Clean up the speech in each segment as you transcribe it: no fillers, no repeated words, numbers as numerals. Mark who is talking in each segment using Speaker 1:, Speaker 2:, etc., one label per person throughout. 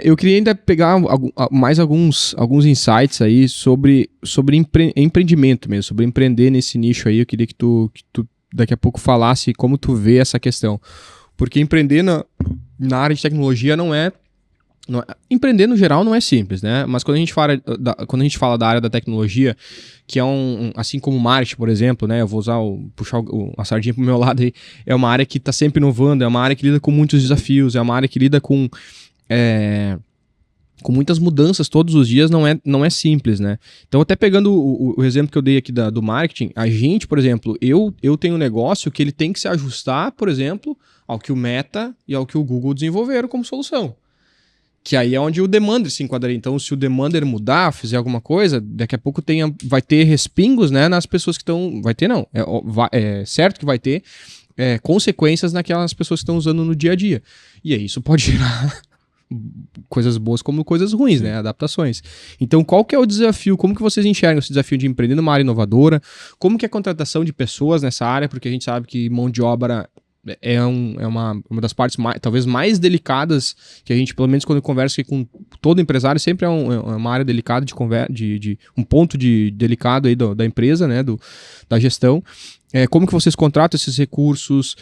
Speaker 1: Eu queria ainda pegar mais alguns insights aí sobre empreendimento mesmo, sobre empreender nesse nicho aí. Eu queria que tu daqui a pouco falasse como tu vê essa questão. Porque empreender na área de tecnologia empreender no geral não é simples, né? Mas quando a gente fala da área da tecnologia, que é assim como o marketing, por exemplo, né? Eu vou puxar a sardinha pro meu lado aí, é uma área que está sempre inovando, é uma área que lida com muitos desafios, é uma área que lida com muitas mudanças todos os dias, não é simples, né? Então, até pegando o exemplo que eu dei aqui do marketing, a gente, por exemplo, eu tenho um negócio que ele tem que se ajustar, por exemplo, ao que o Meta e ao que o Google desenvolveram como solução. Que aí é onde o Demander se enquadraria. Então, se o Demander mudar, fizer alguma coisa, daqui a pouco vai ter respingos, né, nas pessoas que estão... Vai ter, não. É certo que vai ter consequências naquelas pessoas que estão usando no dia a dia. E aí isso pode gerar coisas boas como coisas ruins, né? Adaptações. Então, qual que é o desafio? Como que vocês enxergam esse desafio de empreender numa área inovadora? Como que é a contratação de pessoas nessa área? Porque a gente sabe que mão de obra é uma das partes talvez mais delicadas que a gente, pelo menos quando conversa com todo empresário, sempre é uma área delicada de um ponto delicado aí da empresa, né, da gestão. Como que vocês contratam esses recursos?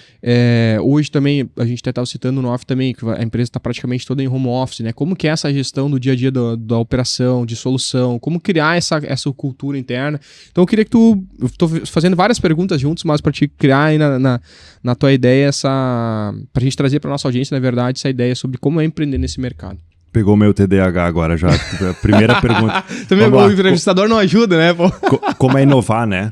Speaker 1: Hoje também, a gente até estava citando no off também, que a empresa está praticamente toda em home office, né? Como que é essa gestão do dia a dia da operação, de solução? Como criar essa cultura interna? Então eu queria que estou fazendo várias perguntas juntos, mas para te criar aí na tua ideia para a gente trazer para nossa audiência, na verdade, essa ideia sobre como é empreender nesse mercado.
Speaker 2: Pegou meu TDAH agora já. A primeira pergunta.
Speaker 1: Também o entrevistador não ajuda, né?
Speaker 2: Como é inovar, né?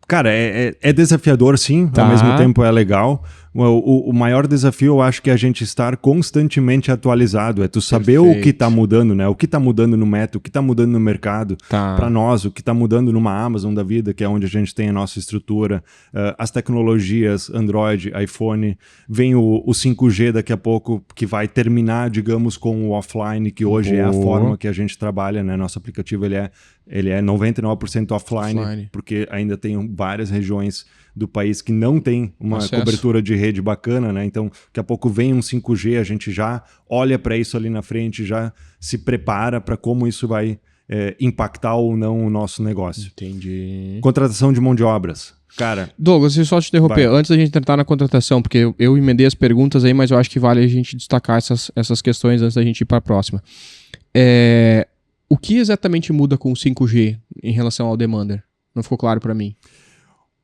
Speaker 2: Cara, é desafiador, sim.
Speaker 1: Tá.
Speaker 2: Ao mesmo tempo é legal. O maior desafio, eu acho que é a gente estar constantemente atualizado. É tu saber o que está mudando, né? O que está mudando no Meta, o que está mudando no mercado.
Speaker 1: Tá.
Speaker 2: Para nós, o que está mudando numa Amazon da vida, que é onde a gente tem a nossa estrutura. As tecnologias, Android, iPhone. Vem o 5G daqui a pouco, que vai terminar, digamos, com o offline, que hoje é a forma que a gente trabalha, né? Nosso aplicativo, ele é 99% offline, porque ainda tem várias regiões do país que não tem uma cobertura de rede bacana, né? Então, daqui a pouco vem um 5G, a gente já olha para isso ali na frente, já se prepara para como isso vai impactar ou não o nosso negócio.
Speaker 1: Entendi.
Speaker 2: Contratação de mão de obras. Cara...
Speaker 1: Douglas, deixa eu só te interromper. Antes da gente entrar na contratação, porque eu emendei as perguntas aí, mas eu acho que vale a gente destacar essas questões antes da gente ir para a próxima. O que exatamente muda com o 5G em relação ao Demander? Não ficou claro para mim.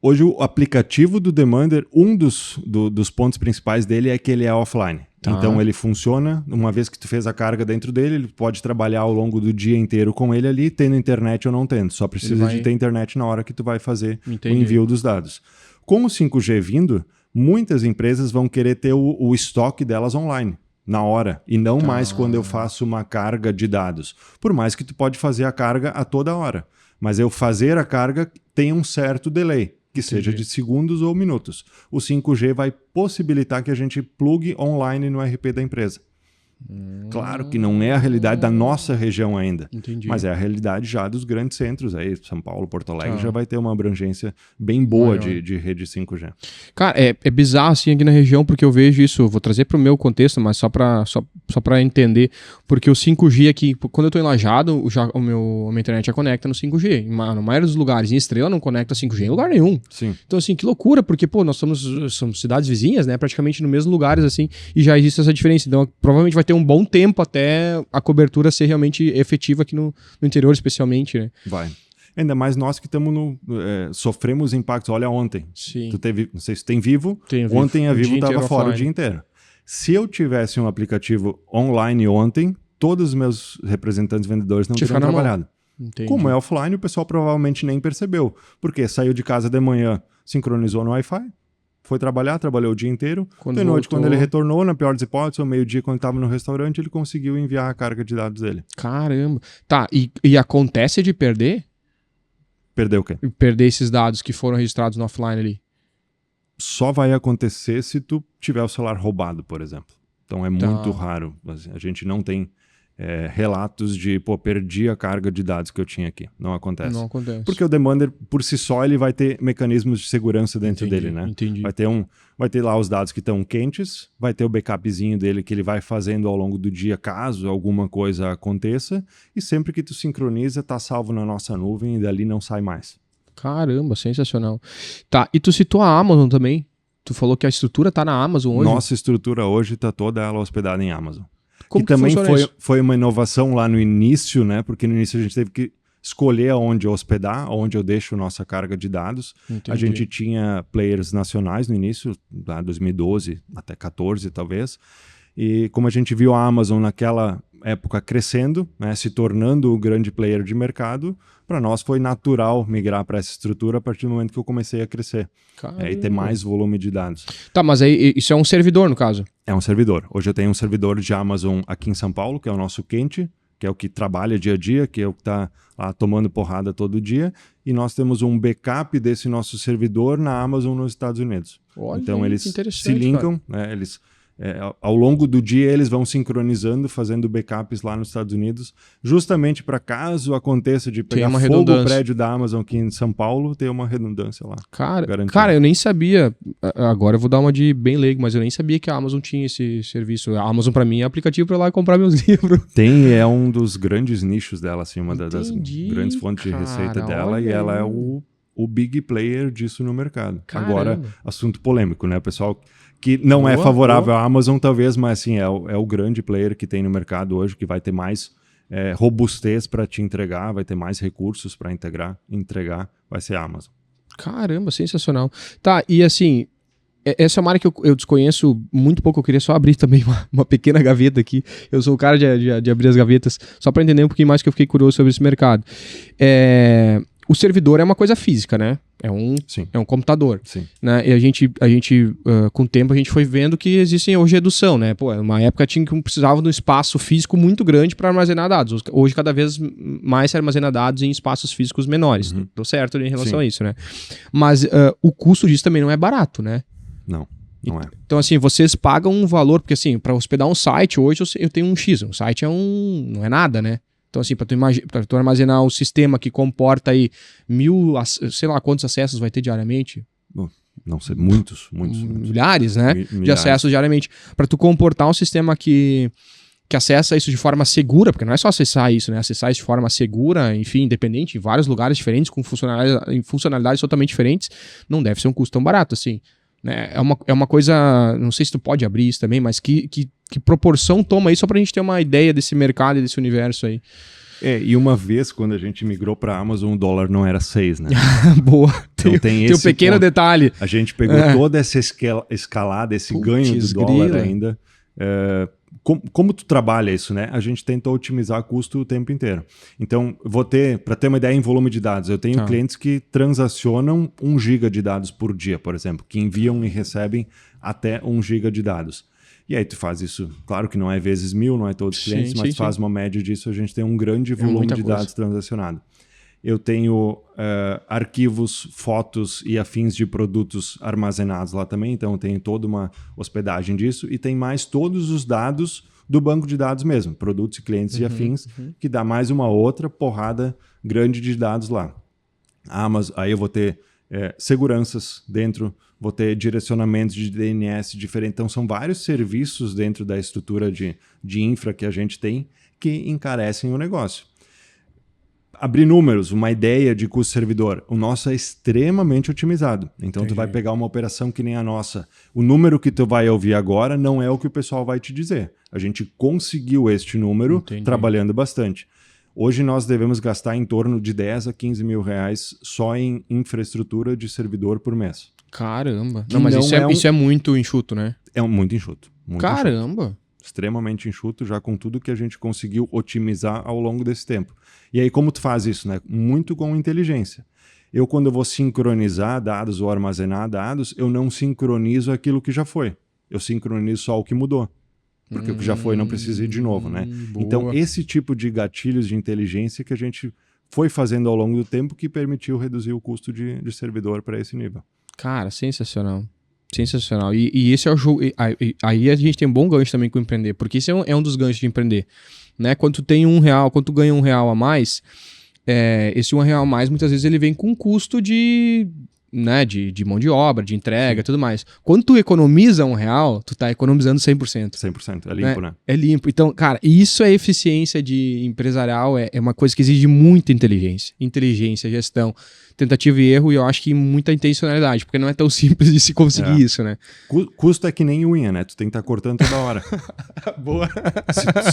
Speaker 2: Hoje o aplicativo do Demander, um dos pontos principais dele é que ele é offline. Tá. Então ele funciona, uma vez que tu fez a carga dentro dele, ele pode trabalhar ao longo do dia inteiro com ele ali, tendo internet ou não tendo. Só precisa de ter internet na hora que tu vai fazer o envio dos dados. Com o 5G vindo, muitas empresas vão querer ter o estoque delas online. Na hora, e não mais quando eu faço uma carga de dados. Por mais que tu pode fazer a carga a toda hora. Mas eu fazer a carga tem um certo delay, que seja de segundos ou minutos. O 5G vai possibilitar que a gente plugue online no RP da empresa. Claro que não é a realidade da nossa região ainda, mas é a realidade já dos grandes centros aí, São Paulo, Porto Alegre, já vai ter uma abrangência bem boa de rede 5G.
Speaker 1: Cara, é bizarro assim aqui na região, porque eu vejo isso, eu vou trazer para o meu contexto, mas só para entender, porque o 5G aqui, quando eu estou em Lajeado, a minha internet já conecta no 5G, na maioria dos lugares, em Estrela não conecta 5G em lugar nenhum.
Speaker 2: Sim.
Speaker 1: Então assim, que loucura, porque nós somos cidades vizinhas, né, praticamente no mesmo lugares assim, e já existe essa diferença, então provavelmente vai ter um bom tempo até a cobertura ser realmente efetiva aqui no interior, especialmente, né?
Speaker 2: Vai. Ainda mais nós que estamos sofremos impactos. Olha ontem.
Speaker 1: Sim.
Speaker 2: Tu teve, não sei se tem Vivo. Ontem a
Speaker 1: o
Speaker 2: Vivo estava fora o dia inteiro. Se eu tivesse um aplicativo online ontem, todos os meus representantes vendedores não teriam trabalhado. Como é offline, o pessoal provavelmente nem percebeu. Porque saiu de casa de manhã, sincronizou no Wi-Fi, foi trabalhar, trabalhou o dia inteiro. De noite, quando ele retornou, na pior das hipóteses, ao meio-dia, quando estava no restaurante, ele conseguiu enviar a carga de dados dele.
Speaker 1: Caramba. Tá, e acontece de perder?
Speaker 2: Perder o quê?
Speaker 1: Perder esses dados que foram registrados no offline ali.
Speaker 2: Só vai acontecer se tu tiver o celular roubado, por exemplo. Então é muito raro. A gente não tem relatos de, perdi a carga de dados que eu tinha aqui. Não acontece.
Speaker 1: Não acontece.
Speaker 2: Porque o Demander, por si só, ele vai ter mecanismos de segurança dentro dele, né?
Speaker 1: Entendi.
Speaker 2: Vai ter lá os dados que estão quentes, vai ter o backupzinho dele que ele vai fazendo ao longo do dia, caso alguma coisa aconteça, e sempre que tu sincroniza, tá salvo na nossa nuvem e dali não sai mais.
Speaker 1: Caramba, sensacional. Tá, e tu citou a Amazon também. Tu falou que a estrutura tá na Amazon hoje?
Speaker 2: Nossa estrutura hoje tá toda ela hospedada em Amazon.
Speaker 1: Como
Speaker 2: que também
Speaker 1: funciona
Speaker 2: foi uma inovação lá no início, né? Porque no início a gente teve que escolher aonde hospedar, onde eu deixo nossa carga de dados.
Speaker 1: Entendi.
Speaker 2: A gente tinha players nacionais no início, lá 2012 até 14 talvez. E como a gente viu a Amazon naquela época crescendo, né, se tornando o grande player de mercado, para nós foi natural migrar para essa estrutura a partir do momento que eu comecei a crescer. E ter mais volume de dados.
Speaker 1: Tá, mas aí isso é um servidor, no caso?
Speaker 2: É um servidor. Hoje eu tenho um servidor de Amazon aqui em São Paulo, que é o nosso quente, que é o que trabalha dia a dia, que é o que está lá tomando porrada todo dia. E nós temos um backup desse nosso servidor na Amazon nos Estados Unidos.
Speaker 1: Olha,
Speaker 2: então eles se linkam, né, ao longo do dia eles vão sincronizando, fazendo backups lá nos Estados Unidos, justamente para caso aconteça de pegar fogo o prédio da Amazon aqui em São Paulo, ter uma redundância lá.
Speaker 1: Cara, eu nem sabia, agora eu vou dar uma de bem leigo, mas eu nem sabia que a Amazon tinha esse serviço. A Amazon para mim é aplicativo para ir lá e comprar meus livros.
Speaker 2: É um dos grandes nichos dela, assim, uma das grandes fontes de receita dela, e ela é o big player disso no mercado.
Speaker 1: Caramba.
Speaker 2: Agora, assunto polêmico, né? O pessoal que não é favorável à Amazon, talvez, mas assim, é o grande player que tem no mercado hoje, que vai ter mais robustez para te entregar, vai ter mais recursos para entregar, vai ser a Amazon.
Speaker 1: Caramba, sensacional. Tá, e assim, essa é uma área que eu desconheço muito pouco, eu queria só abrir também uma pequena gaveta aqui. Eu sou o cara de abrir as gavetas, só para entender um pouquinho mais, que eu fiquei curioso sobre esse mercado. O servidor é uma coisa física, né? É um computador.
Speaker 2: Sim.
Speaker 1: Né? E a gente com o tempo, a gente foi vendo que existem hoje redução, né? Pô, uma época precisava de um espaço físico muito grande para armazenar dados. Hoje, cada vez mais se armazena dados em espaços físicos menores.
Speaker 2: Uhum.
Speaker 1: Tô certo em relação a isso, né? Mas o custo disso também não é barato, né?
Speaker 2: Não é.
Speaker 1: Então, assim, vocês pagam um valor, porque assim, para hospedar um site, hoje eu tenho um X. Um site não é nada, né? Então, assim, para tu armazenar o sistema que comporta aí 1000, sei lá quantos acessos vai ter diariamente.
Speaker 2: Não sei, muitos.
Speaker 1: Milhares, né? De acessos diariamente. Para tu comportar um sistema que acessa isso de forma segura, porque não é só acessar isso, né? Acessar isso de forma segura, enfim, independente, em vários lugares diferentes, com funcionalidades totalmente diferentes, não deve ser um custo tão barato, assim. Né? É uma coisa, não sei se tu pode abrir isso também, mas que proporção toma isso, só pra gente ter uma ideia desse mercado e desse universo aí.
Speaker 2: E uma vez, quando a gente migrou para a Amazon, o dólar não era 6, né?
Speaker 1: Boa.
Speaker 2: Então tem esse
Speaker 1: um pequeno
Speaker 2: ponto.
Speaker 1: Detalhe.
Speaker 2: A gente pegou toda essa escalada, esse ganho do dólar ainda. Como tu trabalha isso, né? A gente tenta otimizar custo o tempo inteiro. Então, para ter uma ideia em volume de dados, eu tenho clientes que transacionam 1 GB de dados por dia, por exemplo, que enviam e recebem até 1 GB de dados. E aí tu faz isso, claro que não é vezes 1000, não é todos os clientes, mas faz uma média disso, a gente tem um grande volume de dados transacionado. Eu tenho arquivos, fotos e afins de produtos armazenados lá também, então eu tenho toda uma hospedagem disso, e tem mais todos os dados do banco de dados mesmo, produtos e clientes e afins, que dá mais uma outra porrada grande de dados lá. Aí eu vou ter seguranças dentro, vou ter direcionamentos de DNS diferentes. Então, são vários serviços dentro da estrutura de infra que a gente tem que encarecem o negócio. Abrir números, uma ideia de custo servidor. O nosso é extremamente otimizado. Então, tu vai pegar uma operação que nem a nossa. O número que tu vai ouvir agora não é o que o pessoal vai te dizer. A gente conseguiu este número trabalhando bastante. Hoje nós devemos gastar em torno de 10 a 15 mil reais só em infraestrutura de servidor por mês.
Speaker 1: Caramba. Não, mas isso é muito enxuto, né?
Speaker 2: É muito enxuto.
Speaker 1: Caramba.
Speaker 2: Enxuto. Extremamente enxuto, já com tudo que a gente conseguiu otimizar ao longo desse tempo. E aí como tu faz isso, né? Muito com inteligência. Quando eu vou sincronizar dados ou armazenar dados, eu não sincronizo aquilo que já foi. Eu sincronizo só o que mudou. Porque o que já foi não precisa ir de novo, né?
Speaker 1: Boa.
Speaker 2: Então, esse tipo de gatilhos de inteligência que a gente foi fazendo ao longo do tempo que permitiu reduzir o custo de servidor para esse nível.
Speaker 1: Cara, sensacional. Sensacional. E esse é o jogo. Aí a gente tem um bom gancho também com empreender, porque esse é um dos ganchos de empreender. Né? Quando tu tem R$1, quando tu ganha R$1 a mais, esse R$1 a mais, muitas vezes ele vem com custo de mão de obra, de entrega e tudo mais. Quando tu economiza R$1, tu tá economizando 100%.
Speaker 2: 100%, é limpo, né?
Speaker 1: É limpo. Então, cara, isso é eficiência de empresarial, é uma coisa que exige muita inteligência, gestão, tentativa e erro, e eu acho que muita intencionalidade, porque não é tão simples de se conseguir isso, né?
Speaker 2: Custo é que nem unha, né? Tu tem que estar cortando toda hora.
Speaker 1: Boa.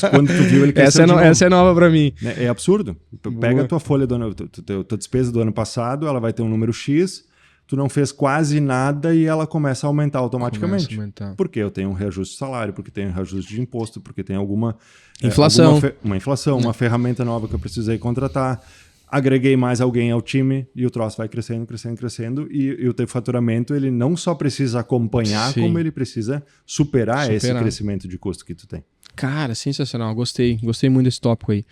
Speaker 2: Quando tu viu, ele cresceu de novo.
Speaker 1: Essa é nova pra mim.
Speaker 2: É absurdo. Pega a tua folha do ano, tua despesa do ano passado, ela vai ter um número X, tu não fez quase nada e ela começa a aumentar automaticamente. Porque eu tenho um reajuste de salário, porque tem um reajuste de imposto, porque tem alguma...
Speaker 1: Inflação.
Speaker 2: Uma inflação, uma ferramenta nova que eu precisei contratar. Agreguei mais alguém ao time e o troço vai crescendo, crescendo, crescendo. E o teu faturamento, ele não só precisa acompanhar, como ele precisa superar esse crescimento de custo que tu tem.
Speaker 1: Cara, sensacional. Gostei muito desse tópico aí.